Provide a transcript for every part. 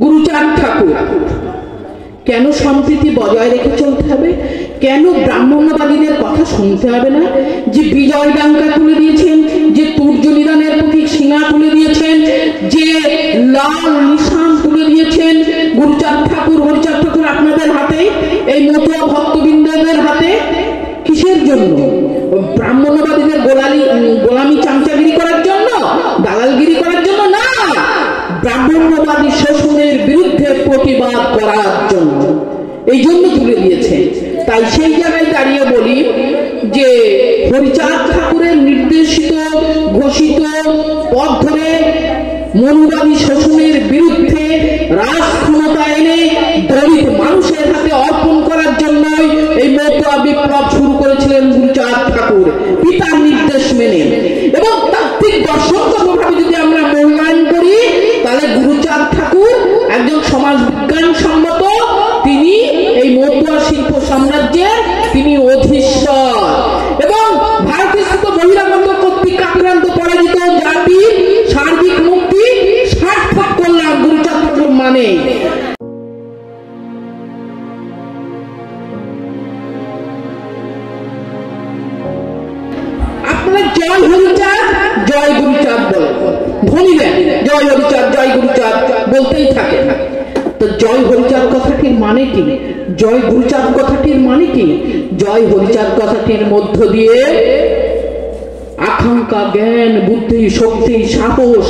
গুরুচাঁদ ঠাকুর কেন সম্প্রীতি বজায় রেখে চলতে হবে? কেন ব্রাহ্মণ্যবাদীদের কথা শুনতে হবে না? যে বিজয় ডাঙ্কা তুলে দিয়েছেন, যে তুর্য নিদানের প্রতীক সিঙা তুলে দিয়েছেন, যে লাল নিশান তুলে দিয়েছেন গুরুচাঁদ ঠাকুর, হরিচাঁদ ঠাকুর আপনাদের হাতে, এই মতুয়া ভক্তবৃন্দদের হাতে, কিসের জন্য? ব্রাহ্মণ্যবাদীদের গোলামি চামচাগিরি করার জন্য, দালালগিরি করার জন্য না, ব্রাহ্মণ্যবাদী শোষণের বিরুদ্ধে প্রতিবাদ করার জন্য, এই জন্য তুলে দিয়েছে। তাই সেই জায়গায় দাঁড়িয়ে বলি যে হরিচাঁদ ঠাকুরের নির্দেশিত ঘোষিত পথ ধরে মনুবাদী শোষণের বিরুদ্ধে রাজ ক্ষমতা এনে দলিত মানুষের হাতে অর্পণ করার জন্যই এই মতুয়া বিপ্লব শুরু করেছিলেন গুরুচাঁদ ঠাকুর পিতার নির্দেশ মেনে। এবং তাত্ত্বিক দর্শনগতভাবে যদি আমরা মূল্যায়ন করি তাহলে গুরুচাঁদ ঠাকুর একজন সমাজ বিজ্ঞান সম্মত, তিনি এই মতুয়া শিল্প সাম্রাজ্যের তিনি অধীশ্বর এবং ভারতীয় বহিরাগত কর্তৃক আক্রান্ত পরাজিত জাতির সার্বিক মুক্তি সার্থক করলাম গুরুচাঁদ ঠাকুর মানে। আপনারা জয় হরিচাঁদ জয় গুরুচাঁদ বলেন, ধনীরা জয় হরিচাঁদ জয় গুরুচাঁদ বলতেই থাকে। তো জয় হরিচাঁদ কথাটির মানে কি? জয় গুরুচাঁদ কথাটির মানে কি? জয় হরিচাঁদ কথাটির মধ্য দিয়ে আকাঙ্ক্ষা, জ্ঞান, বুদ্ধি, শক্তি, সাহস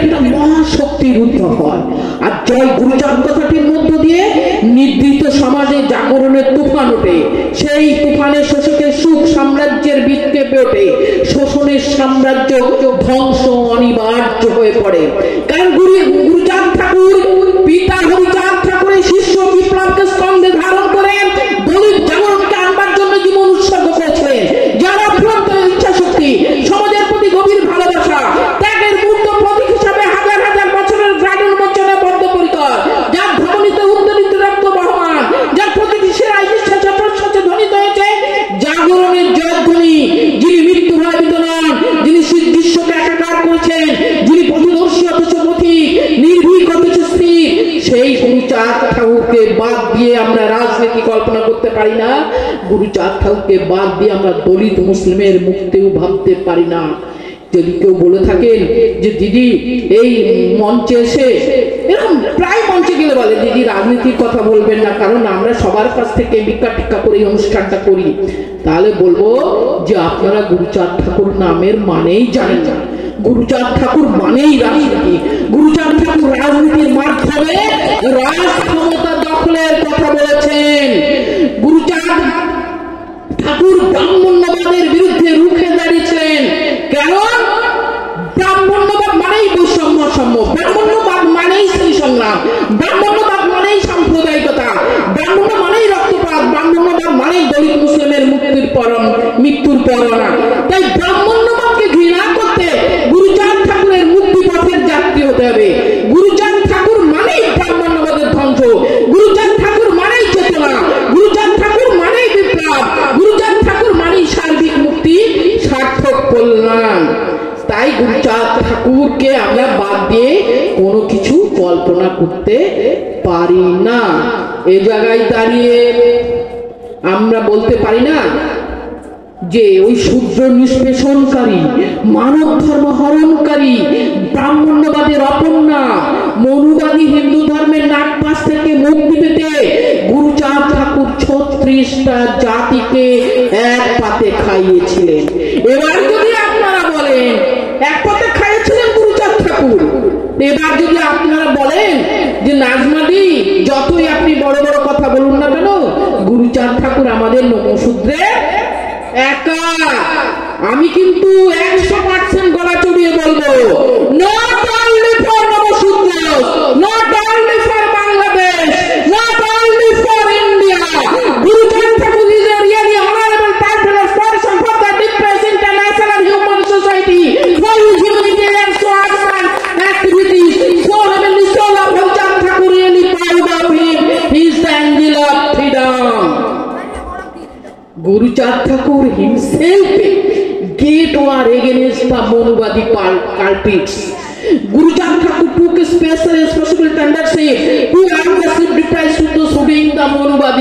একটা মহাশক্তির উদ্ভব হয়। আর জয় গুরুচাঁদ কথাটির মধ্য দিয়ে নিদ্রিত সমাজে জাগরণের তুফান ওঠে, সেই তুফানে শোষকের সুখ সাম্রাজ্যের বীজ কেঁপে ওঠে, শোষণের সাম্রাজ্য ধ্বংস অনিবার্য হয়ে পড়ে। কারণ গুরুচাঁদ ঠাকুর পিতা হরিচাঁদ ঠাকুরের শিষ্য বিপ্লবকে স্তম্ভে ধারণ করে দলিত জাগরণকে আনবার জন্য জীবন উৎসর্গ করেছিলেন। যারা অফুরন্ত ইচ্ছা শক্তি, সমাজের প্রতি গভীর ভালোবাসা, ত্যাগের মূর্ত প্রতীক হিসাবে হাজার হাজার বছরের গ্রামীণ উন্মোচনে বদ্ধপরিকর, যার ধমনীতে উদ্দোলিত রক্ত বহমান, যার প্রতিটি সেরাই বিশ্বাসে প্রশ্বাসে ধ্বনিত হয়েছে জাগরণের জয়ধ্বনি, যিনি মৃত্যু ভয়ভীত নন, যিনি বিশ্বকে একাকার করেছেন, যিনি পথদর্শী অথচ পথিক, নির্ভীক অথচ স্থির, সেই গুরুচাঁদ ঠাকুরকে বাদ দিয়ে আমরা রাজনীতি কল্পনা করতে পারি না। গুরুচাঁদ ঠাকুরকে বাদ দিয়ে আমরা দলিত মুসলিমের মুক্তিও ভাবতে পারি না। যদি কেউ বলে থাকেন যে দিদি এই মঞ্চে এসে, এরকম প্রায় মঞ্চে গেলে বলে দিদি রাজনীতির কথা বলবেন না, কারণ আমরা সবার কাছ থেকে ভিক্ষা টিক্ষা করে এই অনুষ্ঠানটা করি, তাহলে বলবো যে আপনারা গুরুচাঁদ ঠাকুর নামের মানেই জানেন না। গুরুচাঁদ ঠাকুর মানেই রাজনীতি। গুরুচাঁদ ঠাকুর রাজনীতির মাধ্যমে রাজ ক্ষমতা দখলের কথা বলেছেন। গুরুচাঁদ ঠাকুর ব্রাহ্মণ্যবাদের বিরুদ্ধে রুখে দাঁড়িয়েছিলেন। কারণ ব্রাহ্মণ্যবাদ মানেই বৈষম্য সাম্য, ব্রাহ্মণ্যবাদ মানেই স্ত্রী সংগ্রাম, ব্রাহ্মণ্যবাদ মানেই সাম্প্রদায়িকতা, ব্রাহ্মণ্য মানেই রক্তপাত, ব্রাহ্মণ্যবাদ মানেই দলিত মুসলিমের মৃত্যুর পরোয়ানা। তাই ব্রাহ্মণ্যবাদকে ঘৃণা করতে গুরুচাঁদ ঠাকুরের মুক্তিপথের যাত্রী হতে হবে। গুরুচাঁদ ঠাকুর মানেই ব্রাহ্মণ্যবাদের ধ্বংস, গুরুচাঁদ ঠাকুর মানেই চেতনা, গুরুচাঁদ ঠাকুর মানেই বিপ্লব, গুরুচাঁদ ঠাকুর মানেই সার্বিক মুক্তি সার্থক কল্যাণ। তাই গুরুচাঁদ ঠাকুরকে আমরা বাদ দিয়ে কোনো কিছু কল্পনা করতে পারি না। এ জায়গায় দাঁড়িয়ে আমরা বলতে পারি না যে ওই শূদ্র নিষ্পেষণকারী, মানব ধর্ম হরণকারী, ব্রাহ্মণ্যবাদের অপর্ণা, মনুবাদী হিন্দু ধর্মের নাগপাশ থেকে মুক্তি পেতে গুরুচাঁদ ঠাকুর 36টা জাতিকে এক পাতে খাইয়েছিলেন। এবার যদি আপনারা বলেন এক পাতে খাইয়েছিলেন গুরুচাঁদ ঠাকুর, এবার যদি আপনারা বলেন যে নাজমাদি যতই আপনি বড় বড় কথা বলুন না কেন, গুরুচাঁদ ঠাকুর আমাদের নমশূদ্রে একা, আমি কিন্তু 100% গলা চড়িয়ে বলবো, not only for নমশূদ্রস, not only for Bangladesh, not only for India, Guruchaand Thakur is a really honorable partner person for the depressed international human society, for his humanitarian swords and activities. So heavenly soul of Guruchaand Thakur really proud of him. He is the angel of freedom. Guruchaand Thakur himself gate war against the Monubadi culprits. Guruchaand Thakur took a special responsibility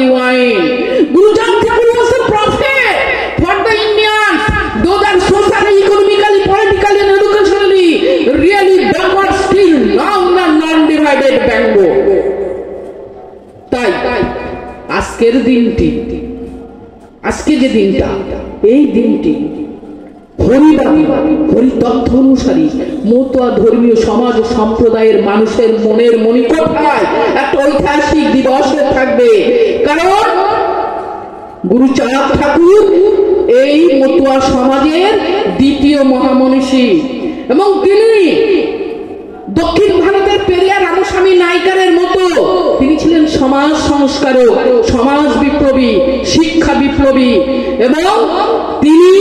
Matuwadi wine. Guru Chandra Thakur was the prophet for the Indians, those are socially, economically, politically and educationally really backward, still long and non-divided Bengal. তাই আজকের দিনটি, আজকে যে দিনটা, এই দিনটি হরিবাদী হরিতত্ত্ব অনুসারী মতুয়া ধর্মীয় সমাজ ও সম্প্রদায়ের মানুষের মনের মণিকোঠায় একটা ঐতিহাসিক দিবস থাকবে। কারণ গুরুচাঁদ ঠাকুর এই মতুয়া সমাজের দ্বিতীয় মহামনীষী এবং তিনি দক্ষিণ ভারতের পেরিয়ার রামস্বামী নাইকারের মতো তিনি ছিলেন সমাজ সংস্কারক, সমাজ বিপ্লবী, শিক্ষা বিপ্লবী এবং তিনি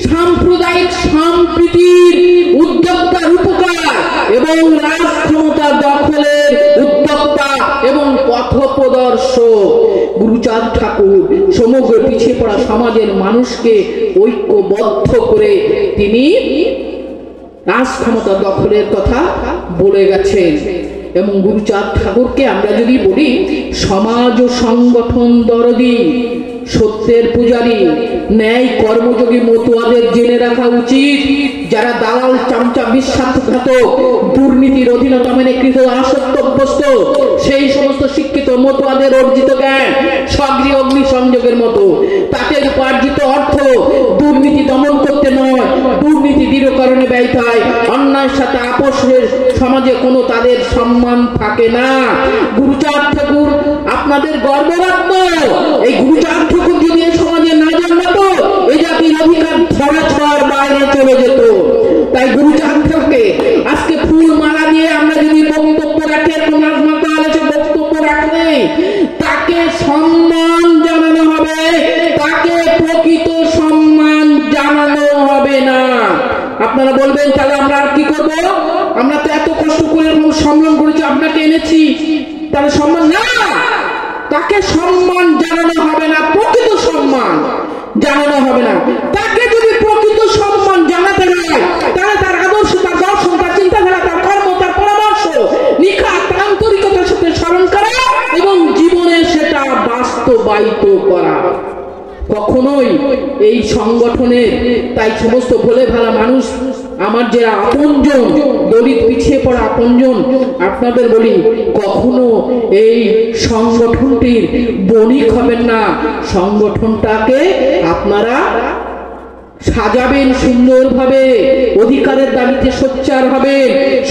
সাম্প্রদায়িক সম্প্রীতির উদ্যোক্তা রূপকার এবং রাজ ক্ষমতা দখলের উদ্যোক্তা এবং পথপ্রদর্শক। গুরুচাঁদ ঠাকুর সমগ্র পিছিয়ে পড়া সমাজের মানুষকে ঐক্যবদ্ধ করে তিনি রাজ ক্ষমতা দখলের কথা বলে গেছেন। এবং গুরুচাঁদ ঠাকুরকে আমরা যদি বলি সমাজ ও সংগঠন দরদি, সত্যের পূজারী, ন্যায় কর্মযোগী মতুয়াদের জেনে রাখা উচিত যারা দালাল, চামচা, বিশ্বাসঘাতক, দুর্নীতির অধীনতা মেনে কৃত আসক্তগ্রস্ত সেই সমস্ত শিক্ষিত মতুয়াদের অর্জিত জ্ঞান সক্রিয় অগ্নি সংযোগের মতো তাদের উপার্জিত অর্থ দুর্নীতি দমন করতে নয়, দুর্নীতি দৃঢ়করণে ব্যয় হয়। অন্যায়ের সাথে আপোষের সমাজে কোনো তাদের সম্মান থাকে না। গুরুচাঁদ ঠাকুর আপনাদের গর্বরত্ন। এই গুরুচাঁদ ঠাকুর যদি এই সমাজে না জন্মাতো এই জাতির অধিকার ধরাছোঁয়ার বাইরে চলে যেত। তাই গুরুচাঁদ ঠাকুরকে আজকে ফুল মালা দিয়ে আমরা যদি বক্তব্য রাখি, এরকম রাজমাতা আলোচনা বক্তব্য রাখলে তাকে সম্মান জানানো হবে, তাকে প্রকৃত সম্মান জানানো হবে না। আপনারা বলবেন তাহলে আমরা আর কি করব? আমরা তো এত কষ্ট করে সম্মান করেছি, আপনাকে এনেছি, তাহলে সম্মান না, তাকে সম্মান জানানো হবে না, প্রকৃত সম্মান জানানো হবে না। তাকে যদি প্রকৃত সম্মান জানাতে হয় তাহলে তার আদর্শ, তার দর্শন, তার চিন্তাধারা, তার কর্ম, তার পরামর্শ নিখাত আন্তরিকতার সাথে স্মরণ করা এবং জীবনে সেটা বাস্তবায়িত করা। কখনোই এই সংগঠনের তাই সমস্ত ভোলে ভালা মানুষ, আমার যে আপনজন, দলিত পিছিয়ে পড়া আপনজন, আপনাদের বলি কখনো এই সংগঠনটির বণিক হবেন না। সংগঠনটাকে আপনারা সাজাবেন সুন্দরভাবে, অধিকারের দাবিতে সোচ্চার হবে,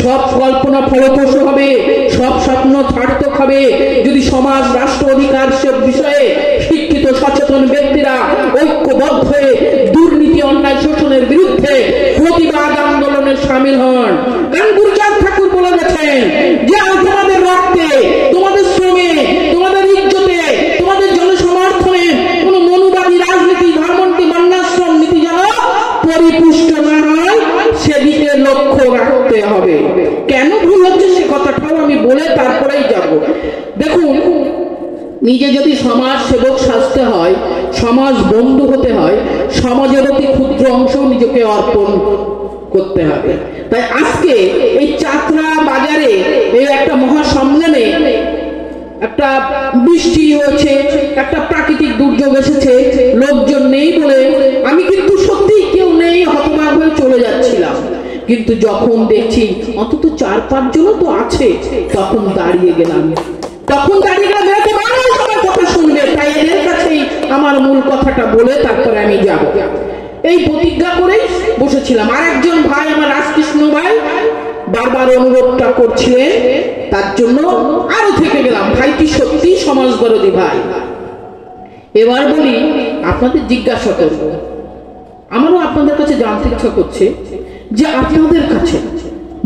সব কল্পনা ফলপ্রসূ হবে, সব স্বপ্ন সার্থক হবে যদি সমাজ, রাষ্ট্র, অধিকার সব বিষয়ে শিক্ষিত সচেতন ব্যক্তিরা ঐক্যবদ্ধ হয়ে দুর্নীতি, অন্যায়, শোষণের বিরুদ্ধে প্রতিবাদ আন্দোলনে সামিল হন। কারণ গুরুচাঁদ ঠাকুর বলে গেছেন যে তোমাদের রক্তে, তোমাদের শ্রমে, তোমাদের ইজ্জতে, তোমাদের জনসমর্থনে কোন মনুবাদী রাজনীতি, ধর্মনীতি, বর্ণাশ্রম নীতি যেন পরিপুষ্ট না হয় সেদিকে লক্ষ্য রাখতে হবে। কেন ভুল হচ্ছে সে কথাটাও আমি বলে তারপরেই যাব। দেখুন, নিজে যদি সমাজ সেবক সাজতে হয়, সমাজ বন্ধু হতে হয়, সমাজের অতি ক্ষুদ্র অংশ নিজেকে অর্পণ করতে হবে। তাই আজকে এই চাতরা বাজারে এই একটা মহাসম্মেলনে একটা বৃষ্টি হয়েছে, একটা প্রাকৃতিক দুর্যোগ এসেছে, লোকজন নেই বলে আমি কিন্তু সত্যি কেউ নেই, হতবাক হয়ে চলে যাচ্ছিলাম। কিন্তু যখন দেখছি অন্তত 4-5 জন তো আছে, তখন দাঁড়িয়ে গেলাম। কথা শুনবে, তাই এদের কাছেই আমার মূল কথাটা বলে তারপরে আমি যাব। এই প্রতিজ্ঞা করেই বসেছিলাম। আর একজন ভাই, আমার রাজকৃষ্ণ ভাই, বারবার অনুরোধটা করছিলেন, তার জন্য আরো থেকে গেলাম। ভাইটি সত্যি সমাজবিরোধী ভাই। এবার বলি, আপনাদের জিজ্ঞাসা করব, আমারও আপনাদের কাছে জানতে ইচ্ছা করছে যে আপনাদের কাছে,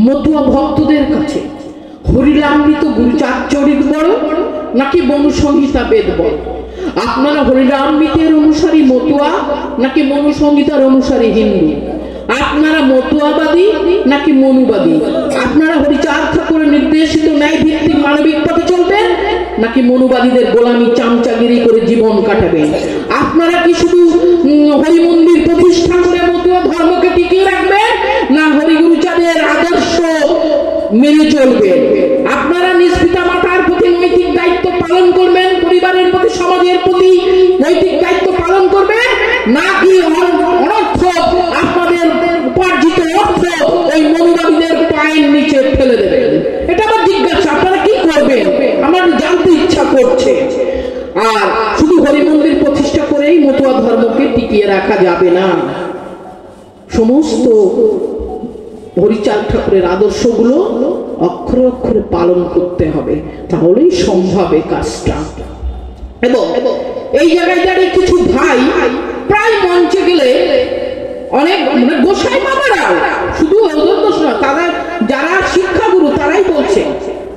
মতুয়া ভক্তদের কাছে হরিলামৃত গুরুচাঁদ চরিত বড় নাকি মনুসংহিতা বেদ বড়? আপনারা হরিলামৃতের অনুসারী মতুয়া নাকি মনুসংহিতার অনুসারী হিন্দু? আপনারা মতুয়াবাদী নাকি মনুবাদী? আপনারা হরিচাঁদ ঠাকুরের নির্দেশিত ন্যায় ভিত্তিক মানবিক পথে চলবেন নাকি মনুবাদীদের গোলামি, চামচাগিরি করে জীবন কাটাবেন? আপনারা কি শুধু হরি মন্দির প্রতিষ্ঠা করে মতুয়া ধর্মকে টিকিয়ে রাখবেন না হরিগুরুচাঁদের আদর্শ মেনে চলবেন? আপনারা নিজ পিতা মাতার প্রতি নৈতিক দায়িত্ব পালন করবেন, পরিবারের প্রতি, সমাজের প্রতি নৈতিক দায়িত্ব পালন করবে, নাকি অনর্থক আপনাদের উপার্জিত অর্থ ওই মনুবাদীদের পায়ের নিচে ফেলে দেবেন? এটা আমার জিজ্ঞাসা, আপনারা কি করবেন আমার জানতে ইচ্ছা করছে। আর শুধু হরি মন্দির প্রতিষ্ঠা করেই মতুয়া ধর্মকে টিকিয়ে রাখা যাবে না, সমস্ত হরিচাঁদ ঠাকুরের আদর্শগুলো অক্ষরে অক্ষরে পালন করতে হবে, তাহলেই সম্ভব এই কাজটা। এবং এই জায়গায় দাঁড়িয়ে কিছু ভাই প্রায় মঞ্চে গেলে অনেক গোসাই বাবারা, শুধু ওদের দোষ না, তারা যারা শিক্ষাগুরু তারাই বলছে,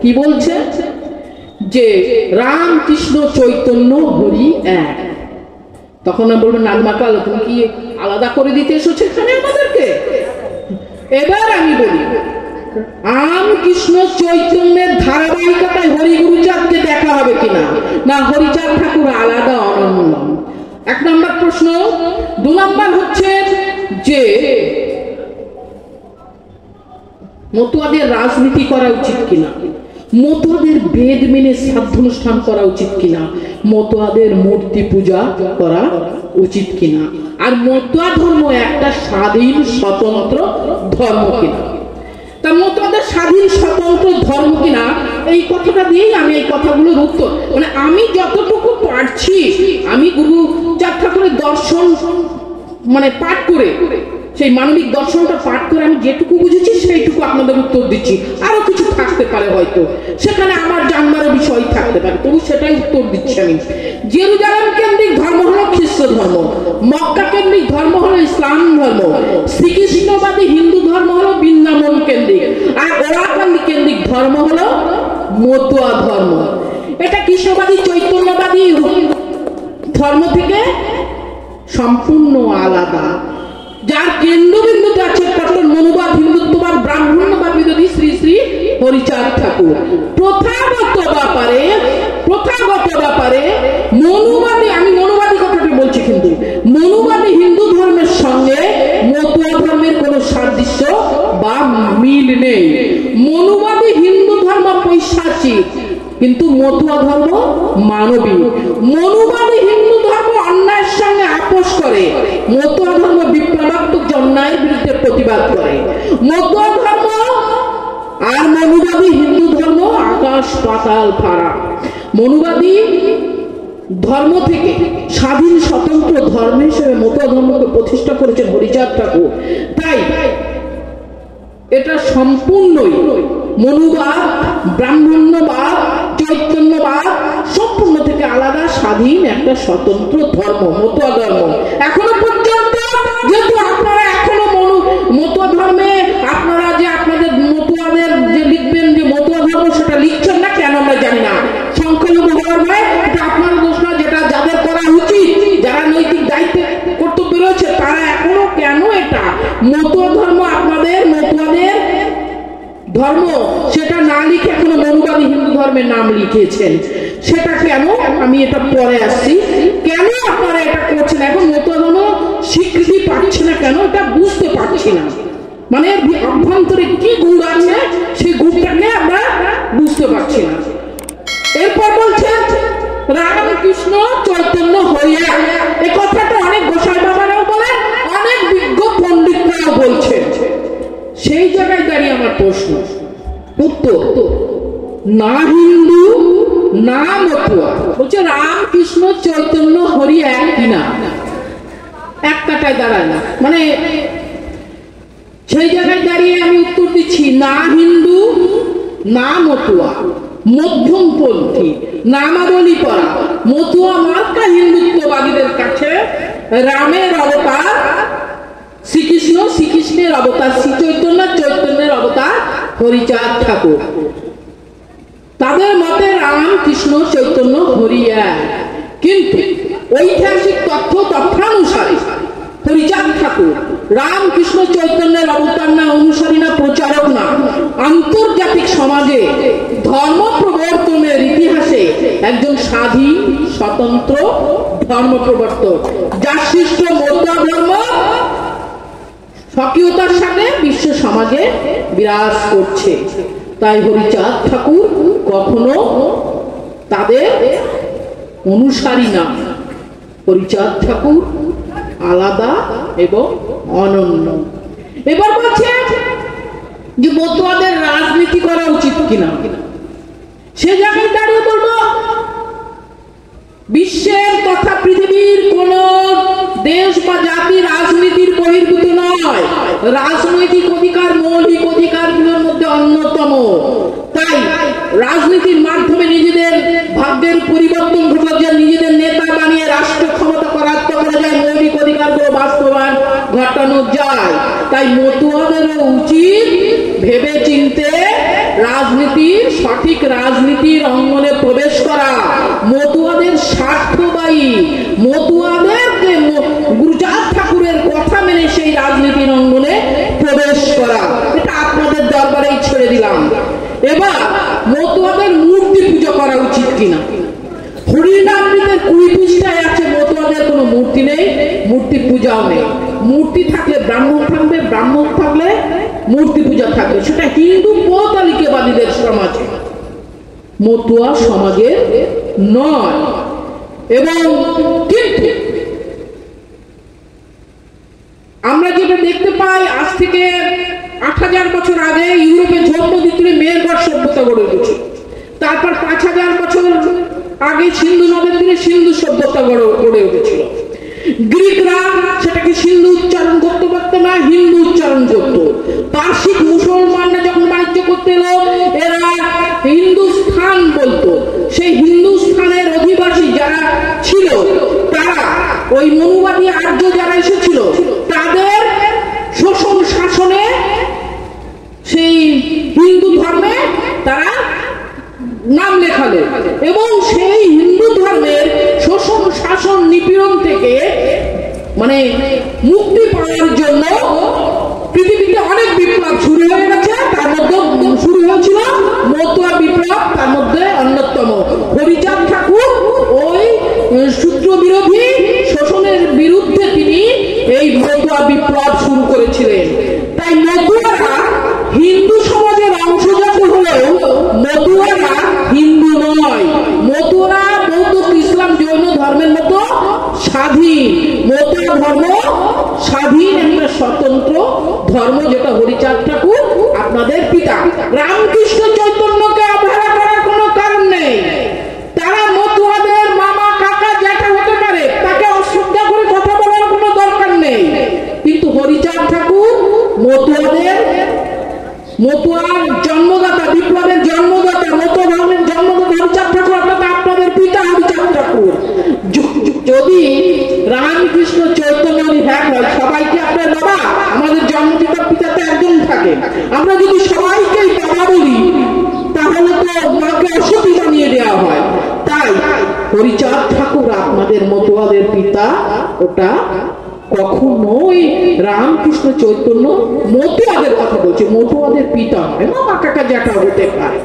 কি বলছে যে রাম কৃষ্ণ চৈতন্য হরি এক। তখন বলবেন নাজমাকাল তুমি কি আলাদা করে দিতে এসেছো এখানে আমাদেরকে? এবার আমি বলি, রাম কৃষ্ণ চৈতন্যের ধারাবাহিকতায় হরি গুরুচাঁদকে দেখা হবে কিনা, না হরিচাঁদ ঠাকুর আলাদা অনন্য? এক নম্বর প্রশ্ন। দু নম্বর হচ্ছে যে মতুয়াদের রাজনীতি করা উচিত কিনা, মতুয়াদের বেদ মেনে শ্রাদ্ধানুষ্ঠান করা উচিত কিনা, মতুয়াদের মূর্তি পূজা করা উচিত কিনা, আর মতুয়া ধর্ম একটা স্বাধীন স্বতন্ত্র ধর্ম কিনা। তা মতুয়াদের স্বাধীন স্বতন্ত্র ধর্ম কিনা, এই কথাটা দিয়েই আমি এই কথাগুলোর উত্তর, মানে আমি যতটুকু পারছি, আমি গুরুচাঁদ ঠাকুরের দর্শন মানে পাঠ করে, সেই মানবিক দর্শনটা পাঠ করে আমি যেটুকু বুঝেছি সেইটুকু আপনাদের উত্তর দিচ্ছি। আরো কিছু থাকতে পারে, হয়তো সেখানে আমার জানবার বিষয় থাকতে পারে, তবু সেটাই উত্তর দিচ্ছি আমি। জেরুজালেম কেন্দ্রিক ধর্ম হলো খ্রিস্ট ধর্ম, মক্কা কেন্দ্রিক ধর্ম হলো ইসলাম ধর্ম, শ্রীকৃষ্ণবাদী হিন্দু ধর্ম হলো বৃন্দাবন কেন্দ্রিক, আর ওরাকান্দি কেন্দ্রিক ধর্ম হলো মতুয়া ধর্ম। এটা কৃষ্ণবাদী চৈতন্যবাদী ধর্ম থেকে সম্পূর্ণ আলাদা, যার কেন্দ্রবিন্দুতে আছে কট্টর মনুবাদ, হিন্দুত্ববাদ, ব্রাহ্মণ্যবাদ বিরোধী শ্রী শ্রী হরিচাঁদ ঠাকুর। প্রথাগত ব্যাপারে মনুবাদী, আমি মনুবাদী কথাটা বলছি, কিন্তু মনুবাদী হিন্দু ধর্মের সঙ্গে মতুয়া ধর্মের কোন সাদৃশ্য বা মিল নেই। মনুবাদী হিন্দু ধর্ম পৈশাচিক, কিন্তু মতুয়া ধর্ম মানবী। মনুবাদী হিন্দু ধর্ম অন্যায়ের সঙ্গে আপোষ করে, মতুয়া ধর্ম বিপ্লবাত্মক অন্যায়ের বিরুদ্ধে প্রতিবাদ করে। মতুয়া ধর্ম আর মনুবাদী হিন্দু ধর্ম আকাশ পাতাল ফারাক। মনুবাদী ধর্ম থেকে স্বাধীন স্বতন্ত্র ধর্ম হিসেবে মতুয়া ধর্মকে প্রতিষ্ঠা করেছেন হরিচাঁদ ঠাকুর। তাই এটা সম্পূর্ণই মনুবাদ, ব্রাহ্মণ্যবাদ, চৈতন্যবাদ সম্পূর্ণ থেকে আলাদা স্বাধীন একটা স্বতন্ত্র ধর্ম মতুয়া ধর্ম। এখনো পর্যন্ত যেহেতু আপনারা এখনো মতুয়া ধর্মে আপনারা যে আপনাদের মতুয়াদের যে লিখবেন যে মতুয়া ধর্ম, সেটা লিখছেন না কেন আমরা জানি না। সংখ্যালঘু হওয়ার নয়, এটা আপনার দোষ না, যেটা যাদের করা উচিত, যারা নৈতিক দায়িত্বে কর্তব্য রয়েছে, তারা এখনো কেন এটা মতুয়া ধর্ম, আপনাদের মতুয়াদের ধর্ম সেটা না লিখে এখনো মনুবাদী হিন্দু ধর্মের নাম লিখেছেন, সেটা কেন? আমি এটা পরে আসছি। কেন আপনারা এটা করছেন? এখন মতুয়া ধর্ম স্বীকৃতি পাচ্ছে না কেন, এটা বুঝতে পারছি না। মানে অভ্যন্তরে কি গুড় আছে, সেই গুড়টাকে আমরা বুঝতে পারছি না। এরপর বলছেন রামকৃষ্ণ চৈতন্য হইয়া, এই কথাটা অনেক গোসাই বাবারাও বলেন, অনেক বিজ্ঞ পণ্ডিতরাও বলছেন। সেই জায়গায় দাঁড়িয়ে আমার প্রশ্ন, উত্তর না হিন্দু না মতুয়া, বলছে রামকৃষ্ণ চৈতন্য হরি এক কিনা, এক কাটায় দাঁড়ায় না। মানে সেই জায়গায় দাঁড়িয়ে আমি উত্তর দিচ্ছি না হিন্দু না মতুয়া, মধ্যমপন্থী, নামাবলী পড়া মতুয়া মার্কা হিন্দুত্ববাদীদের কাছে রামের অবতার শ্রীকৃষ্ণ, শ্রীকৃষ্ণের অবতার শ্রী চৈতন্য, চৈতন্যের অবতার হরিচাঁদ ঠাকুর। তাদের মতে রাম কৃষ্ণ চৈতন্য হরি এক, কিন্তু ঐতিহাসিক তথ্যানুসারে হরিচাঁদ ঠাকুর রাম কৃষ্ণ চৈতন্যের অবতার না, অনুসারী না, প্রচারক না। আন্তর্জাতিক সমাজে ধর্ম প্রবর্তনের ইতিহাসে একজন স্বাধীন স্বতন্ত্র ধর্ম প্রবর্তক, যার সৃষ্ট মতুয়া ধর্ম স্বকীয়তার সাথে বিশ্ব সমাজে বিরাজ করছে। তাই হরিচাঁদ ঠাকুর কখনো তাদের অনুসারী না। হরিচাঁদ ঠাকুর আলাদা এবং অনন্য। এবার বলছে যে মতুয়াদের রাজনীতি করা উচিত কিনা। সে জায়গায় দাঁড়িয়ে বলবো, বিশ্বের তথা পৃথিবীর কোন দেশ বা জাতি রাজনীতির বহির্ভূত নয়। রাজনৈতিক অধিকার মৌলিক অধিকারগুলোর মধ্যে অন্যতম। তাই রাজনীতির মাধ্যমে নিজেদের ভাগ্যের পরিবর্তন ঘটা যায়, নিজেদের নেতা বানিয়ে রাষ্ট্র ক্ষমতা করায়ত্ত করা যায়, মৌলিক অধিকারগুলো বাস্তবায়ন ঘটানো যায়। তাই মতুয়াদেরও উচিত ভেবে চিনতে রাজনীতির সঠিক রাজনীতির অঙ্গনে প্রবেশ করা। মতুয়াদের স্বার্থবাহী, মতুয়াদেরকে গুরুচাঁদ ঠাকুরের কথা মেনে সেই রাজনীতির অঙ্গনে প্রবেশ করা। এটা আপনাদের দরবারেই ছেড়ে দিলাম। এবার মতুয়াদের মূর্তি পুজো করা উচিত কিনা। হরিনামৃতের 20 পৃষ্ঠায় আছে মতুয়াদের কোনো মূর্তি নেই, মূর্তি পূজাও নেই। মূর্তি থাকলে ব্রাহ্মণ থাকবে, ব্রাহ্মণ থাকলে মূর্তি পূজা থাকবে। সেটা হিন্দু পৌতালিকাবাদীদের সমাজে, মতুয়া সমাজের নয়। এবং কিন্তু আমরা যেটা দেখতে পাই, আজ থেকে 8000 বছর আগে ইউরোপে জন্মদিত্রে মেহেরগড় সভ্যতা গড়ে উঠেছে। তারপর 5000 বছর আগে সিন্ধু নদের তীরে সিন্ধু সভ্যতা গড়ে উঠেছিল। গ্রিকরা সেটাকে সিন্ধু উচ্চারণ করতে পারতো না, হিন্দু উচ্চারণ করত। পার্সিক মুসলমানরা যখন বাণিজ্য করতে এলো, এরা হিন্দুস্থান বলতো। সেই হিন্দুস্থানের অধিবাসী যারা ছিল, তারা ওই মনুবাদী আর্য যারা এসেছিল, তাদের শোষণ শাসনে সেই হিন্দু ধর্মে তারা নাম লেখালো এবং সেই হিন্দু ধর্মের শোষণ শাসন নিপীড়ন থেকে মানে মুক্তি পাওয়ার জন্য পৃথিবীতে অনেক বিপ্লব শুরু হয়ে গেছে। তার মধ্যে শুরু হয়েছিল মতুয়া বিপ্লব, তার মধ্যে অন্যতম। হরিচাঁদ ঠাকুর ওই সূত্র বিরোধী শোষণের বিরুদ্ধে তিনি এই মতুয়া বিপ্লব শুরু করেছিলেন। তাই মতুয়ারা হিন্দু সমাজের অংশ যাতে হলেও মতুয়ারা হিন্দু নয়। মতুয়ারা বৌদ্ধ, ইসলাম, জৈন ধর্মের মতো স্বাধীন। মতুয়া ধর্ম স্বাধীন একটা স্বতন্ত্র ধর্ম, যেটা হরিচাঁদ ঠাকুর আপনাদের পিতা। রামকৃষ্ণ চৈতন্যকে অবহেলা করার কোনো কারণ নেই। তারা মতুয়াদের মামা, কাকা, জ্যাঠা হতে পারে, তাকে অশ্রদ্ধা করে কথা বলার কোনো দরকার নেই। কিন্তু হরিচাঁদ ঠাকুর মতুয়ার জন্মদাতা, বিপ্লবের জন্মদাতা, মতুয়া ধর্মের জন্মদাতা হরিচাঁদ ঠাকুর, আপনাদের পিতা হরিচাঁদ ঠাকুর। যদি রামকৃষ্ণ চৈতন্য হ্যাঁ হয়, সবাইকে আপনার বাবা, আমাদের জন্মদাতা পিতা তো একজন থাকে। আমরা যদি সবাইকেই বাবা বলি, তাহলে তো মাকে অসতী বানিয়ে দেওয়া হয়। তাই হরিচাঁদ ঠাকুর আপনাদের মতুয়াদের পিতা, ওটা কখনোই রামকৃষ্ণ চৈতন্য মতুয়াদের কথা বলছে, মতুয়াদের পিতা হয়, মামা কাকা জ্যাঠা হতে পারে।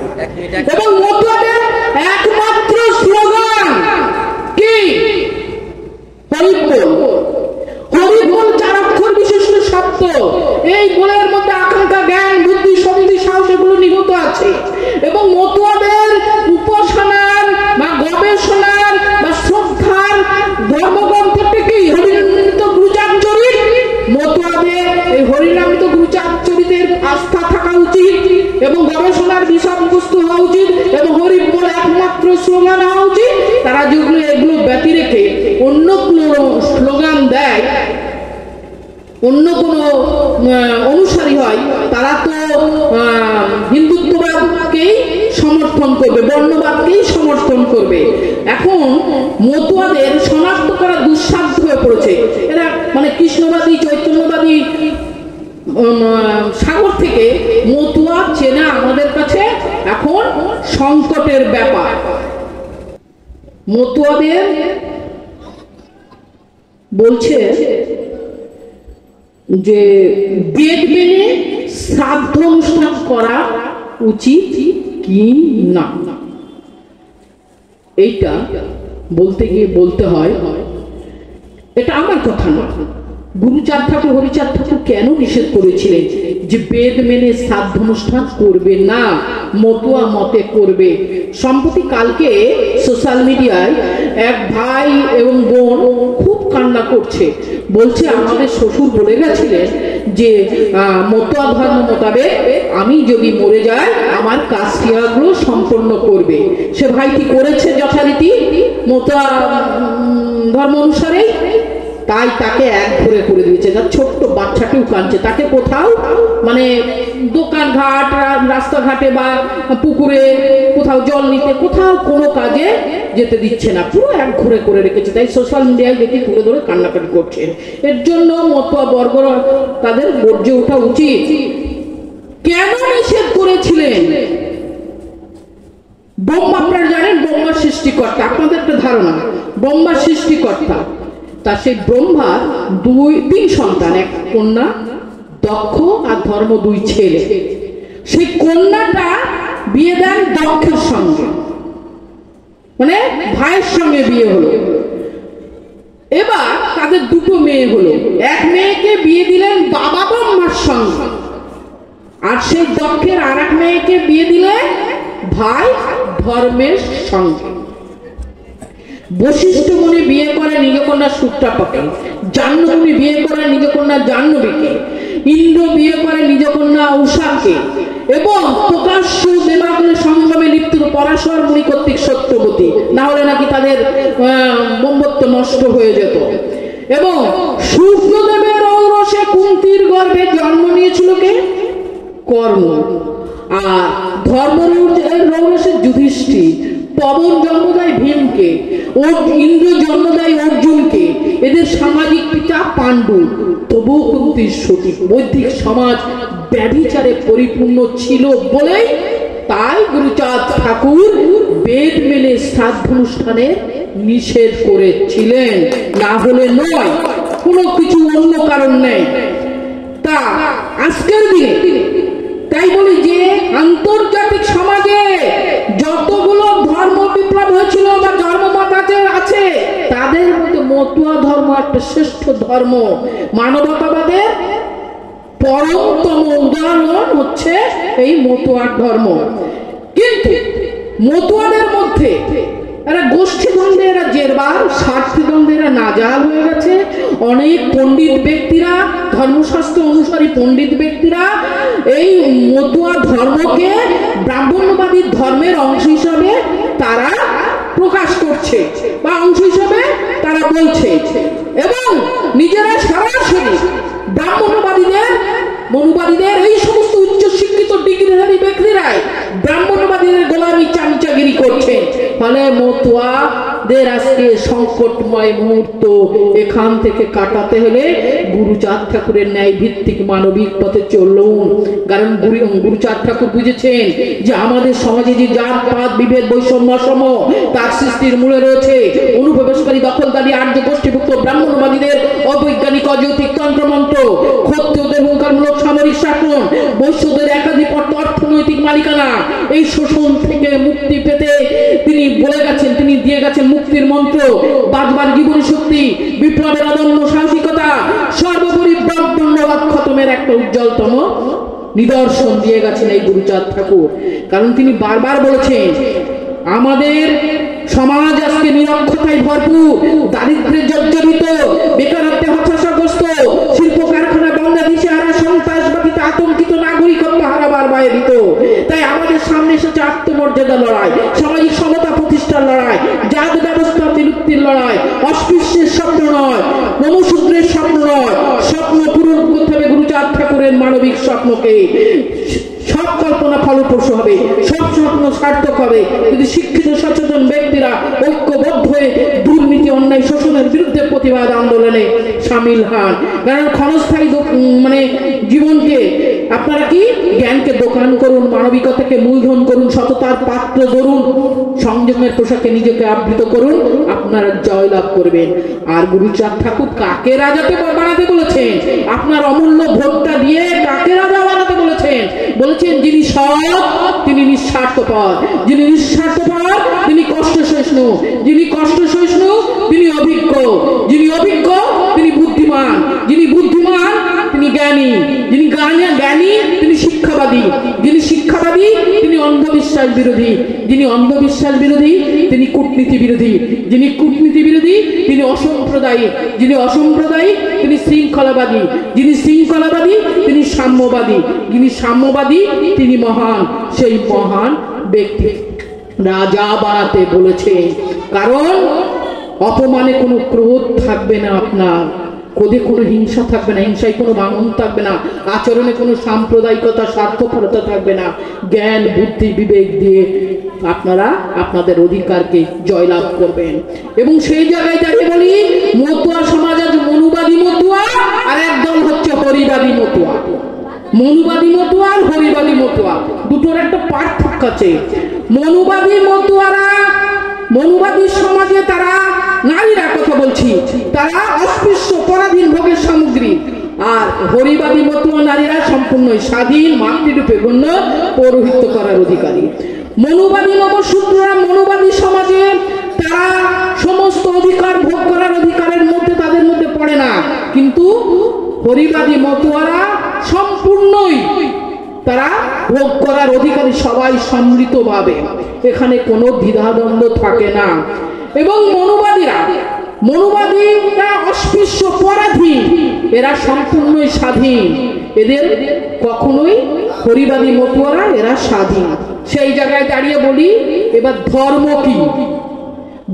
এবং মতুয়াদের একমাত্র স্লোগান কি? হরিবোল। হরিবোল 4 অক্ষর বিশিষ্ট শব্দ। এই বলের মধ্যে আকাঙ্ক্ষা, জ্ঞান, বুদ্ধি, শক্তি, সাহস এগুলো নিহিত আছে। এবং মতুয়াদের উপাসনার বা গবেষণার বা শ্রদ্ধার ধর্মগ্রন্থটি কি? হরিনামৃত গুরুচাঁদ চরিত। মতুয়াদের এই হরিনামৃত গুরুচাঁদ চরিতের আস্থা থাকা উচিত এবং গবেষণার বিষয়বস্তু হওয়া উচিত এবং হরিবোল একমাত্র স্লোগান হওয়া উচিত। তারা যেগুলো এগুলো ব্যতি রেখে অন্য কোনো স্লোগান দেয়, অন্য কোনো অনুসারী হয়, তারা তো হিন্দুত্ববাদকেই সমর্থন করবে, বর্ণবাদকেই সমর্থন করবে। এখন মতুয়াদের শনাক্ত করা দুঃসাধ্য হয়ে পড়েছে। এরা মানে কৃষ্ণবাদী, চৈতন্যবাদী সাগর থেকে মতুয়া চেনা আমাদের কাছে এখন সংকটের ব্যাপার। মতুয়াদের বলছে যে বেদ মেনে শ্রাদ্ধ অনুষ্ঠান করা উচিত কি না। এইটা বলতে গিয়ে বলতে হয়, এটা আমার কথা না, গুরুচাঁদ ঠাকুর হরিচাঁদ ঠাকুর কেন নিষেধ করেছিলেন যে বেদ মেনে শ্রাদ্ধ অনুষ্ঠান করবে না, মতুয়া মতে করবে? সম্প্রতি কালকে সোশ্যাল মিডিয়ায় এক ভাই এবং বোন খুব কান্না করছে, বলছে আমাদের শ্বশুর বলে গেছিলেন যে মতুয়া ধর্ম মোতাবেক আমি যদি মরে যাই আমার কাজ ক্রিয়াগুলো সম্পন্ন করবে। সে ভাইটি করেছে যথারীতি মতুয়া ধর্ম অনুসারে, তাই তাকে এক ঘরে করে দিয়েছে। তার ছোট্ট বাচ্চাকেও কাঁদছে, তাকে কোথাও মানে দোকান ঘাট রাস্তাঘাটে বা পুকুরে কোথাও জল নিতে কোথাও কোনো কাজে যেতে দিচ্ছে না, পুরো এক ঘরে করে রেখেছে। তাই সোশ্যাল মিডিয়ায় দেখি তুলে ধরে কান্নাকাটি করছেন। এর জন্য মতুয়া বর্গ তাদের গর্জে ওঠা উচিত। কেন নিষেধ করেছিলেন? ব্রহ্মা, আপনারা জানেন ব্রহ্মা সৃষ্টিকর্তা, আপনাদের একটা ধারণা ব্রহ্মা সৃষ্টিকর্তা। তা সেই ব্রহ্মার তিন সন্তান, এক কন্যা দক্ষ আর ধর্ম, দুই ছেলে। সেই কন্যাটা বিয়ে দেন দক্ষের সঙ্গে, মানে ভাইয়ের সঙ্গে বিয়ে হলো। এবার তাদের দুটো মেয়ে হলো, এক মেয়েকে বিয়ে দিলেন বাবা ব্রহ্মার সঙ্গে, আর সেই দক্ষের আর এক মেয়েকে বিয়ে দিলেন ভাই ধর্মের সঙ্গে। বশিষ্ঠ মুনি বিয়ে করে নিজ কন্যা সূত্রাপাকে, জাহ্নবী বিয়ে করে নিজ কন্যা জাহ্নবীকে, ইন্দ্র বিয়ে করে নিজ কন্যা উষাকে, এবং প্রকাশ্য দেবাগ্নের সংগ্রামে লিপ্ত পরাশর মুনি কর্তৃক সত্যবতী, না হলে নাকি তাদের ব্রহ্মত্ব নষ্ট হয়ে যেত। এবং সূর্যদেবের ঔরসে কুন্তির গর্ভে জন্ম নিয়েছিল কে? কর্ণ। আর ধর্মের ঔরসে যুধিষ্ঠির, পবন জন্ম দেয় ভীমকে, ইন্দ্র জন্ম দেয় অর্জুনকে, এদের সামাজিক পিতা পাণ্ডু। তবুও কুন্তির সতী। বৈদিক সমাজ ব্যভিচারে পরিপূর্ণ ছিল বলে তাই গুরুচাঁদ ঠাকুর বেদ মেনে শ্রাদ্ধ অনুষ্ঠানে নিষেধ করেছিলেন, না হলে নয়, কোনো কিছু অন্য কারণ নেই। তা আজকের দিনে তাই বলি যে আন্তর্জাতিক সমাজে যতগুলো ধর্ম বিপ্লব হয়েছিল বা ধর্মমত আছে, তাদের মধ্যে মতুয়া ধর্ম একটা শ্রেষ্ঠ ধর্ম। মানবতাবাদের পরমতম উদাহরণ হচ্ছে এই মতুয়ার ধর্ম। কিন্তু মতুয়াদের মধ্যে এরা গোষ্ঠী দ্বন্দ্বে, এরা জেরবার, স্বার্থী দ্বন্দ্বে এরা নাজাল হয়ে গেছে। অনেক পণ্ডিত ব্যক্তিরা, ধর্মশাস্ত্র অনুসারী পণ্ডিত ব্যক্তিরা এই মতুয়া ধর্মকে ব্রাহ্মণ্যবাদী ধর্মের অংশ হিসাবে তারা প্রকাশ করছে বা অংশ হিসাবে তারা বলছে, এবং নিজেরা সরাসরি ব্রাহ্মণ্যবাদীদের মনুবাদীদের এই সমস্ত উচ্চ শিক্ষিত ডিগ্রিধারী ব্যক্তিরাই ব্রাহ্মণ্যবাদীদের গোলামি চামচাগিরি করছে। ফলে মতুয়াদের আজকে সংকটময় মুহূর্ত এখান থেকে কাটাতে হলে গুরুচাঁদ ঠাকুরের ন্যায় ভিত্তিক মানবিক পথে চলুন। কারণ গুরুচাঁদ ঠাকুর বুঝেছেন যে আমাদের সমাজে যে জাত পাত বিভেদ বৈষম্য সম তার সৃষ্টির মূলে রয়েছে অনুপ্রবেশকারী দখলদারী আর্য গোষ্ঠীভুক্ত ব্রাহ্মণবাদীদের অবৈজ্ঞানিক অযৌক্তিক তন্ত্রমন্ত্র, ক্ষত্রিয়দের হুঙ্কারমূলক সামরিক শাসন, বৈশ্যদের একাধিপত্য, অর্থনৈতিক মালিকানা। এই শোষণ থেকে মুক্তি পেতে তিনি বলে গেছেন, তিনি দিয়ে গেছেন মুক্তির মন্ত্র, বাঁচবার জীবনী শক্তি, বিপ্লবের অদম্য সাহসিকতা, সর্বোপরি ব্রাহ্মণ্যবাদ খতমের একটা উজ্জ্বলতম নিদর্শন দিয়ে গেছেন এই গুরুচাঁদ ঠাকুর। কারণ তিনি বারবার বলেছেন আমাদের সমাজ আজকে নিরক্ষতায় ভরপুর, দারিদ্র্যে জর্জরিত, বেকারত্বে হতাশাগ্রস্ত, শিল্প কারখানা বন্ধ, দিশেহারা, সন্ত্রাসবাদীতে আতঙ্কিত, নাগরিকত্ব হারাবার বাইরিত। তাই আমাদের সামনে এসেছে আত্মমর্যাদা লড়াই, সামাজিক সমতা প্রতিষ্ঠার লড়াই, জাত ব্যবস্থা বিলুপ্তির লড়াই। অস্পৃশ্যের স্বপ্ন নয়, নমশূদ্রের স্বপ্ন নয়, স্বপ্ন পূরণ করতে হবে গুরুচাঁদ ঠাকুরের মানবিক স্বপ্নকে। সব কল্পনা ফলপ্রসূ হবে, সব স্বপ্ন সার্থক হবে যদি শিক্ষিত সচেতন ব্যক্তিরা ঐক্যবদ্ধ হয়ে দুর্নীতি, অন্যায়, শোষণের বিরুদ্ধে প্রতিবাদ আন্দোলনে সামিল হন। কারণ ক্ষণস্থায়ী জীবনকে আপনারা কি জ্ঞানকে দোকান করুন, মানবিকতাকে মূলধন করুন, সততার পাত্র ধরুন, সংযমের পোশাকে নিজেকে আবৃত করুন, আপনারা জয়লাভ করবেন। আর গুরুচাঁদ ঠাকুর কাকে রাজাতে বানাতে বলেছেন? আপনার অমূল্য ভোটটা দিয়ে কাকে রাজা বানাতে বলেছেন? বলেছেন যিনি সৎ তিনি নিঃস্বার্থপর, যিনি নিঃস্বার্থপর তিনি কষ্ট সহিষ্ণু, যিনি কষ্ট সহিষ্ণু তিনি অভিজ্ঞ, যিনি অভিজ্ঞ তিনি বুদ্ধিমান। বুদ্ধিমান, যিনি বুদ্ধিমান তিনি জ্ঞানী, যিনি জ্ঞানী তিনি শিক্ষাবাদী, যিনি শিক্ষাবাদী তিনি অন্ধবিশ্বাস বিরোধী, যিনি অন্ধবিশ্বাস বিরোধী তিনি কূটনীতি বিরোধী, যিনি কূটনীতি বিরোধী তিনি অসাম্প্রদায়িক, যিনি অসাম্প্রদায়িক তিনি শৃঙ্খলাবাদী, যিনি শৃঙ্খলাবাদী তিনি সাম্যবাদী, যিনি সাম্যবাদী তিনি মহান। সেই মহান ব্যক্তি রাজা বানাতে বলেছে, কারণ অপমানে কোনো ক্রোধ থাকবে না, আপনার ক্রোধে কোনো হিংসা থাকবে না, হিংসায় কোনো ভাঙন থাকবে না, আচরণে কোনো সাম্প্রদায়িকতা স্বার্থপরতা থাকবে না। জ্ঞান বুদ্ধি বিবেক দিয়ে আপনারা আপনাদের অধিকারকে জয়লাভ করবেন। এবং সেই জায়গায় দাঁড়িয়ে বলি, মতুয়া সমাজ আজ মনুবাদী মতুয়া আর একদল হচ্ছে হরিবাদী মতুয়া। মনুবাদী মতুয়া আর হরিবাদী মতুয়া দুটোর একটা পার্থক্য আছে। মনুবাদী মতুয়ারা, মনুবাদী সমাজে তারা নারীরা কথা বলছি, তারা অস্পৃশ্য পরাধীন ভোগের সামগ্রী, আর হরিবাদী মতুয়া নারীরা সম্পূর্ণ স্বাধীন মাতৃরূপে গণ্য, পৌরোহিত্য করার অধিকারী। মনুবাদী নবশূদ্ররা মনুবাদী সমাজে তারা সমস্ত অধিকার ভোগ করার অধিকারের মধ্যে তাদের মধ্যে পড়ে না, কিন্তু হরিবাদী মতুয়ারা সম্পূর্ণই তারা ভোগ করার অধিকারী, সবাই সম্মিলিতভাবে, এখানে কোনো দ্বিধাদ্বন্দ্ব থাকে না। এবং মনুবাদীরা অস্পৃশ্য পরাধীন, এরা সম্পূর্ণই স্বাধীন, এদের কখনোই হরিবাদী মতুয়ারা এরা স্বাধীন। সেই জায়গায় দাঁড়িয়ে বলি, এবার ধর্ম কি?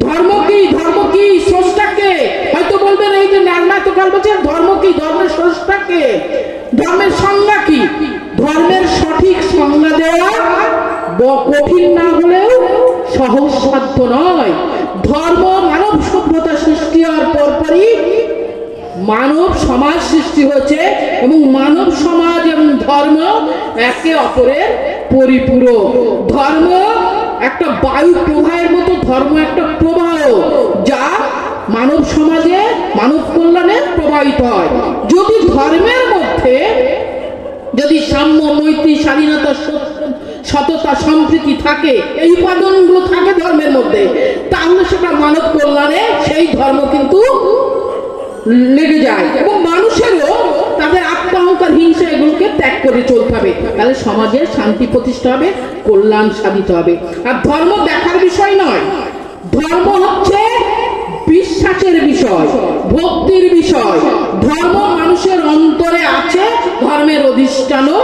ধর্ম কি? ধর্ম কি? স্রষ্টাকে হয়তো বলবেন, এই যে নারনাতকাল বলছেন ধর্ম কি? ধর্মের স্রষ্টাকে, ধর্মের সংজ্ঞা কি? ধর্মের সঠিক সংজ্ঞা দেওয়া কঠিন না হলেও সহজসাধ্য নয়। ধর্ম মানব সভ্যতা সৃষ্টি হওয়ার পরপরই মানব সমাজ সৃষ্টি হয়েছে, এবং মানব সমাজ এবং ধর্ম একে অপরের পরিপূরক। ধর্ম একটা বায়ু প্রবাহের মতো, ধর্ম একটা প্রবাহ যা মানব সমাজে মানব কল্যাণে প্রবাহিত হয়। যদি ধর্মের মধ্যে যদি সাম্য, মৈত্রী, স্বাধীনতা, সততা, সম্প্রীতি থাকে, এই উপাদানগুলো থাকে ধর্মের মধ্যে, তাহলে সেটা মানব কল্যাণে সেই ধর্ম কিন্তু লেগে যায়। এবং মানুষেরও তাদের আত্মহংকার, হিংসা এগুলোকে ত্যাগ করে চলতে হবে, তাহলে সমাজের শান্তি প্রতিষ্ঠা হবে, কল্যাণ সাধিত হবে। আর ধর্ম দেখার বিষয় নয়, ধর্ম হচ্ছে বিশ্বাসের বিষয়, ভক্তির বিষয়। ধর্ম মানুষের অন্তরে আছে, ধর্মের অধিষ্ঠানও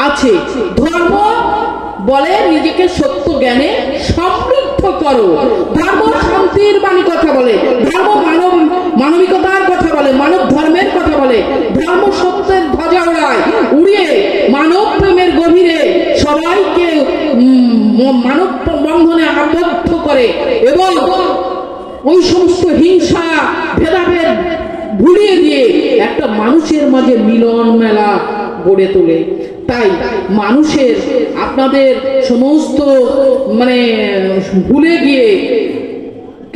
আছে। ধর্ম বলে নিজেকে সত্য জ্ঞানে সমৃদ্ধ করো। ধর্ম শান্তির বাণী কথা বলে, ধর্ম মানবিকতার কথা বলে, মানব ধর্মের কথা বলে। ধর্ম সত্যের ধ্বজা উড়ায়, উড়িয়ে মানব প্রেমের গভীরে সবাইকে মানব বন্ধনে আবদ্ধ করে, এবং ওই সমস্ত হিংসা ভেদাভেদ ভুলিয়ে দিয়ে একটা মানুষের মাঝে মিলন মেলা গড়ে তোলে। তাই মানুষের আপনাদের সমস্ত ভুলে গিয়ে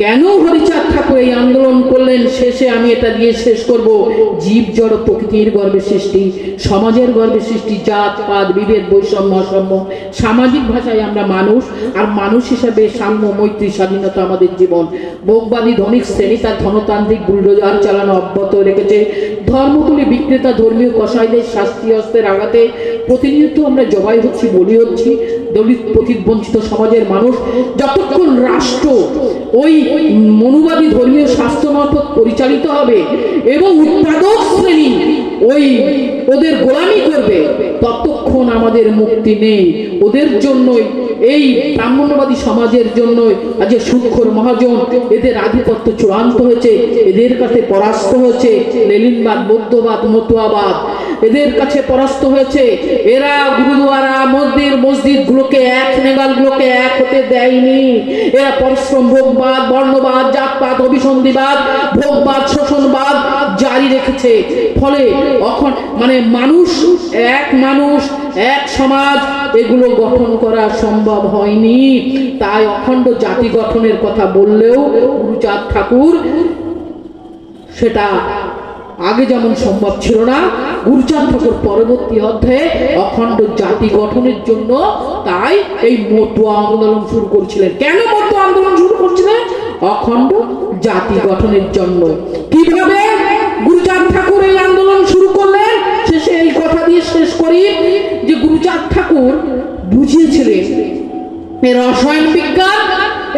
কেন হরিচাঁদ ঠাকুর এই আন্দোলন করলেন, শেষে আমি এটা দিয়ে শেষ করব। জীব জড় প্রকৃতির গর্ভে সৃষ্টি, সমাজের গর্ভে সৃষ্টি, জাত পাত বিভেদ বৈষম্য অসাম্য, সামাজিক ভাষায় আমরা মানুষ, আর মানুষ হিসাবে সাম্য, মৈত্রী, স্বাধীনতা আমাদের জীবন। ভোগবাদী ধনিক শ্রেণী তার ধনতান্ত্রিক বুলডোজার চালানো অব্যাহত রেখেছে। ধর্মতুলি বিক্রেতা ধর্মীয় কসাইদের শাস্তি অস্ত্রের আঘাতে প্রতিনিয়ত আমরা জবাই হচ্ছি, বলি হচ্ছি। দলিত পতিত বঞ্চিত সমাজের মানুষ যতক্ষণ রাষ্ট্র ওই মনুবাদী ধর্মীয় শাস্ত্র মারফত পরিচালিত হবে এবং উৎপাদক শ্রেণী ওই ওদের গোলামি করবে, ততক্ষণ আমাদের মুক্তি নেই। ওদের জন্যই, এই ব্রাহ্মণ্যবাদী সমাজের জন্যই আজ সুক্ষর মহাজন, এদের আধিপত্য চূড়ান্ত হয়েছে, এদের কাছে পরাস্ত হয়েছে লেনিনবাদ, বৌদ্ধবাদ, মতুয়াবাদ, এদের কাছে পরাস্ত হয়েছে। এরা গুরুদুয়ারা, মসজিদ গুলোকে এক, নেগাল গুলোকে এক হতে দেয়নি। এরা পরিশ্রম ভোগবাদ, বর্ণবাদ, জাতপাত, অভিসন্ধিবাদ, ভোগবাদ, শোষণবাদ জারি রেখেছে। ফলে মানুষ এক সমাজ এগুলো গঠন করা সম্ভব হয়নি। তাই অখণ্ড জাতি গঠনের কথা বললেও গুরুচাঁদ ঠাকুর সেটা আগে যেমন সম্ভব ছিল না, গুরুচাঁদ ঠাকুর পরবর্তী অধ্যায়ে অখণ্ড জাতি গঠনের জন্য তাই এই মতুয়া আন্দোলন শুরু করেছিলেন। কেন মতুয়া আন্দোলন শুরু করছিলেন? অখণ্ড জাতি গঠনের জন্য। কিভাবে? গুরুচাঁদ ঠাকুর এই আন্দোলন শুরু করলেন। শেষে এই কথা দিয়ে শেষ করি যে গুরুচাঁদ ঠাকুর বুঝিয়েছিলেন রসায়ন বিজ্ঞান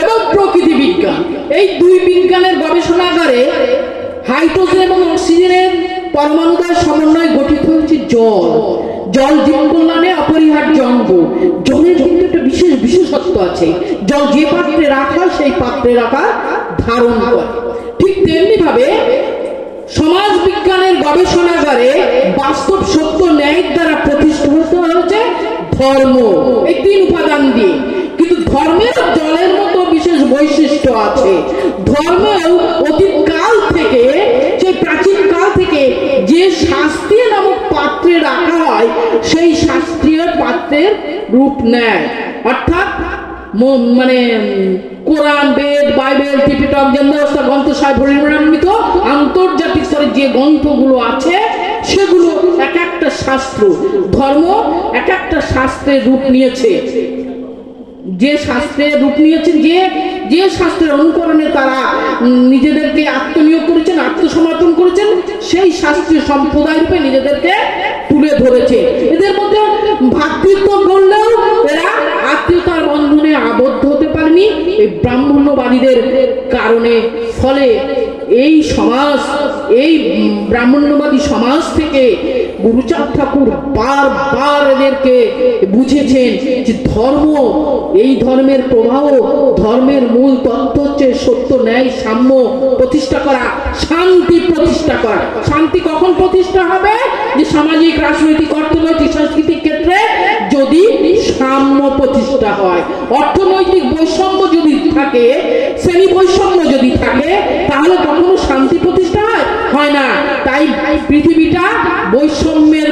এবং প্রকৃতি বিজ্ঞান, এই দুই বিজ্ঞানের গবেষণাগারে হাইড্রোজেন এবং অক্সিজেনের পরমাণুদের সমন্বয়ে গঠিত হয়েছে জল। জল জীব কল্যাণে অপরিহার্য অঙ্গ। জলের কিন্তু একটা বিশেষ বিশেষত্ব আছে, জল যে পাত্রে রাখা সেই পাত্রে রাখা ধারণ করে। ঠিক তেমনি ভাবে সমাজ বিজ্ঞানের গবেষণাগারে বাস্তব সত্য ন্যায়ের দ্বারা প্রতিষ্ঠিত হয়েছে ধর্ম, এই তিন উপাদান দিয়ে। কিন্তু ধর্মের জলের মতো বিশেষ বৈশিষ্ট্য আছে। ধর্মেও অতীত কাল থেকে, সেই প্রাচীন কাল থেকে যে শাস্ত্রীয় নামক পাত্রে রাখা হয় সেই শাস্ত্রীয় পাত্রের রূপ নেয়। অর্থাৎ মানে কোরআন, বেদ, বাইবেল, ত্রিপিটক, জন্মদস্তা গ্রন্থ সাহেব পরিমাণিত আন্তর্জাতিক স্তরে যে গ্রন্থগুলো আছে সেগুলো এক একটা শাস্ত্র, ধর্ম এক একটা শাস্ত্রের রূপ নিয়েছে। যে শাস্ত্রের রূপ নিয়েছেন, যে শাস্ত্রের অনুকরণে তারা নিজেদেরকে আত্মনিয়োগ করেছেন, আত্মসমর্পণ করেছেন, সেই শাস্ত্রীয় সম্প্রদায় রূপে নিজেদেরকে তুলে ধরেছে। এদের মধ্যে ভ্রাতৃত্ব বললেও এরা আত্মীয়তার বন্ধনে আবদ্ধ হতে পারেনি এই ব্রাহ্মণ্যবাদীদের কারণে। ফলে এই সমাজ, এই ব্রাহ্মণ্যবাদী সমাজ থেকে গুরুচাঁদ ঠাকুর বারবার এদেরকে বুঝেছেন যে ধর্ম, এই ধর্মের প্রভাব, ধর্মের মূল তত্ত্ব হচ্ছে সত্য, ন্যায়, সাম্য প্রতিষ্ঠা করা, শান্তি প্রতিষ্ঠা করা। শান্তি কখন প্রতিষ্ঠা হবে? যে সামাজিক, রাজনৈতিক, অর্থনৈতিক, সাংস্কৃতিক ক্ষেত্রে যদি সাম্য প্রতিষ্ঠা হয়। অর্থনৈতিক বৈষম্য যদি থাকে, শ্রেণী বৈষম্য যদি থাকে, তাহলে কখনো শান্তি প্রতিষ্ঠা হয় না। তাই পৃথিবীটা বৈষম্যের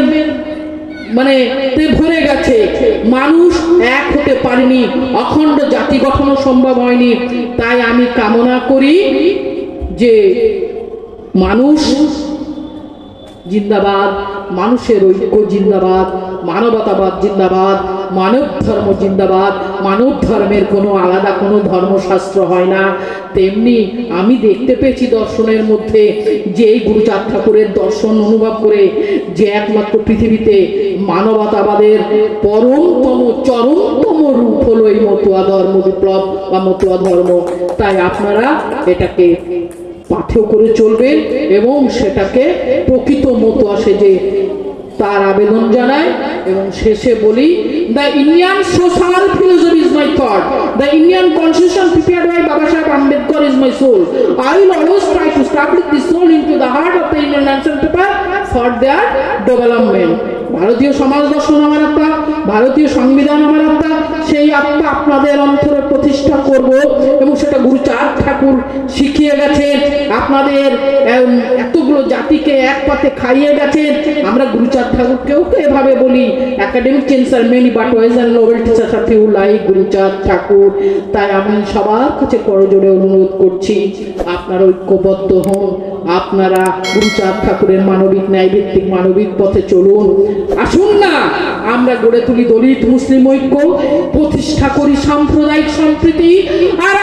মানে ভরে গেছে, মানুষ এক হতে পারেনি, অখণ্ড জাতি গঠনও সম্ভব হয়নি। তাই আমি কামনা করি যে মানুষ জিন্দাবাদ, মানুষের ঐক্য জিন্দাবাদ, মানবতাবাদ জিন্দাবাদ, মানব ধর্ম জিন্দাবাদ। মানব ধর্মের কোনো আলাদা কোনো ধর্মশাস্ত্র হয় না। তেমনি আমি দেখতে পেয়েছি দর্শনের মধ্যে যে এই গুরুচাঁদ ঠাকুরের দর্শন অনুভব করে যে একমাত্র পৃথিবীতে মানবতাবাদের পরমতম চরমতম রূপ হলো এই মতুয়া ধর্ম বিপ্লব বা মতুয়া ধর্ম। তাই আপনারা এটাকে পাথেয় করে চলবেন এবং সেটাকে প্রকৃত মতুয়া সেজে তার আবেদন জানায়। এবং শেষে বলি, the Indian social philosophy is my thought, the Indian constitution prepared by Baba Saheb Ambedkar is my soul. I will always try to establish this soul into the heart of the Indian national people for their development. ভারতীয় সমাজ দর্শন আমার আত্মা, ভারতীয় সংবিধান আমার আত্মা, সেই আত্মা আপনাদের অন্তরে প্রতিষ্ঠা করব। এবং সেটা গুরুচাঁদ ঠাকুর শিখিয়ে গেছেন, আপনাদের এতগুলো জাতিকে এক পাতে খাইয়ে গেছেন। আমরা গুরুচাঁদ ঠাকুরকেও তো এভাবে বলি, academic change are many but wise and noble teachers are few like Guruchand Thakur. তাই আমি সবার কাছে করজোড়ে অনুরোধ করছি, আপনারা ঐক্যবদ্ধ হন, আপনারা গুরুচাঁদ ঠাকুরের মানবিক, ন্যায়ভিত্তিক মানবিক পথে চলুন। আসুন না আমরা গড়ে তুলি দলিত মুসলিম ঐক্য, প্রতিষ্ঠা করি সাম্প্রদায়িক সম্প্রীতি। আর